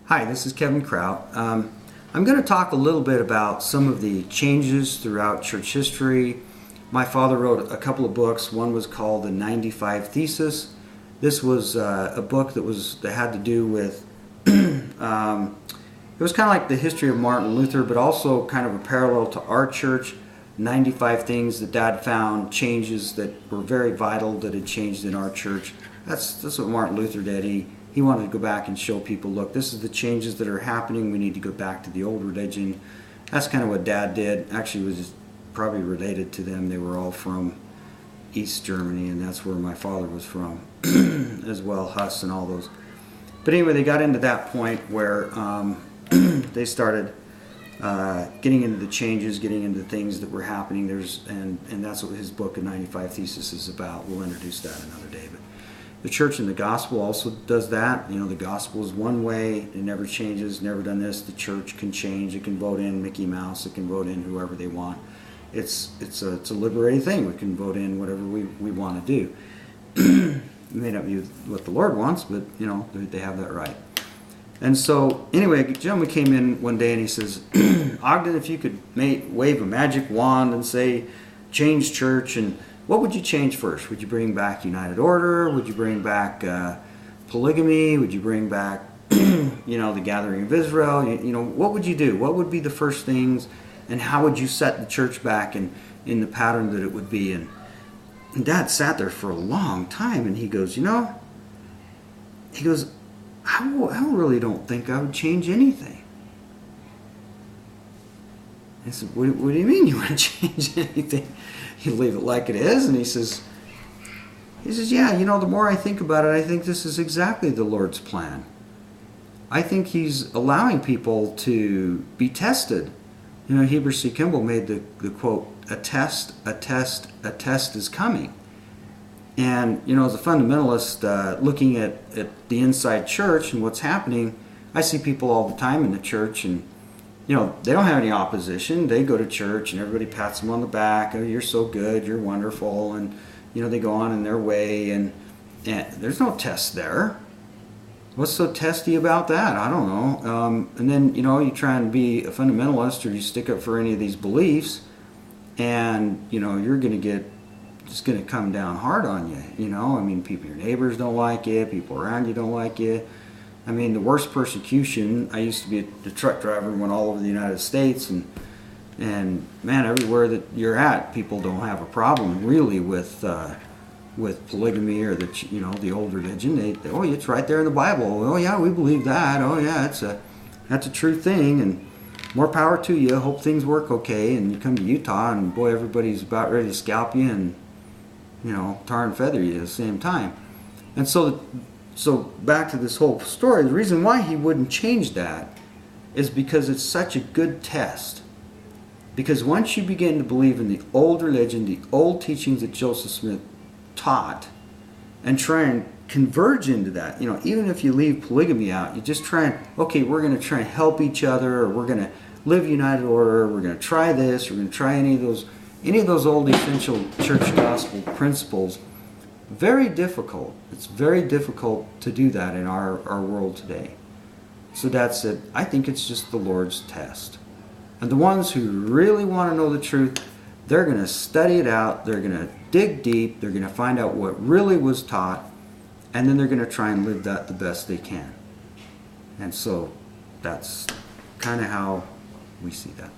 Hi, this is Kevin Kraut. I'm going to talk a little bit about some of the changes throughout church history. My father wrote a couple of books. One was called The 95 Thesis. This was a book that had to do with it was kind of like the history of Martin Luther, but also kind of a parallel to our church. 95 things that Dad found, changes that were very vital that had changed in our church. That's what Martin Luther did. He wanted to go back and show people, look, this is the changes that are happening. We need to go back to the old religion. That's kind of what Dad did. Actually, it was probably related to them. They were all from East Germany, and that's where my father was from as well, Huss and all those. But anyway, they got into that point where they started getting into the changes, getting into things that were happening. And that's what his book, The 95 Thesis, is about. We'll introduce that another day. But the church and the gospel also does that. You know, the gospel is one way. It never changes, never done this. The church can change. It can vote in Mickey Mouse. It can vote in whoever they want. It's a liberating thing. We can vote in whatever we want to do. It may not be what the Lord wants, but, you know, they have that right. And so, anyway, a gentleman came in one day and he says, Ogden, if you could wave a magic wand and say, change church, and what would you change first? Would you bring back United Order? Would you bring back polygamy? Would you bring back, the gathering of Israel? What would you do? What would be the first things? And how would you set the church back in the pattern that it would be in? And Dad sat there for a long time and he goes, I really don't think I would change anything. I said, what do you mean you want to change anything? You leave it like it is? And he says, yeah, the more I think about it, I think this is exactly the Lord's plan. I think he's allowing people to be tested. Heber C. Kimball made the quote, a test is coming. And, as a fundamentalist, looking at the inside church and what's happening, I see people all the time in the church and, they don't have any opposition. They go to church and everybody pats them on the back. Oh, you're so good. You're wonderful. And, they go on in their way and there's no test there. What's so testy about that? I don't know. And then, you try and be a fundamentalist or you stick up for any of these beliefs and, you're going to get, it's going to come down hard on you, people, your neighbors don't like you, people around you don't like you. The worst persecution, I used to be a truck driver and went all over the United States and man, everywhere that you're at, people don't have a problem really with polygamy or the old religion. They oh, it's right there in the Bible. Oh yeah, we believe that. Oh yeah, that's a true thing, and more power to you. Hope things work okay. And you come to Utah and boy, everybody's about ready to scalp you and tar and feather you at the same time. And so back to this whole story, the reason why he wouldn't change that is because it's such a good test. Because once you begin to believe in the old religion, the old teachings that Joseph Smith taught, and try and converge into that, even if you leave polygamy out, you just try and, okay, we're going to try and help each other, or we're going to live United Order, we're going to try this, we're going to try any of those old essential church gospel principles. Very difficult. It's very difficult to do that in our world today. So that's it. I think it's just the Lord's test. And the ones who really want to know the truth, they're going to study it out, they're going to dig deep, they're going to find out what really was taught, and then they're going to try and live that the best they can. And so that's kind of how we see that.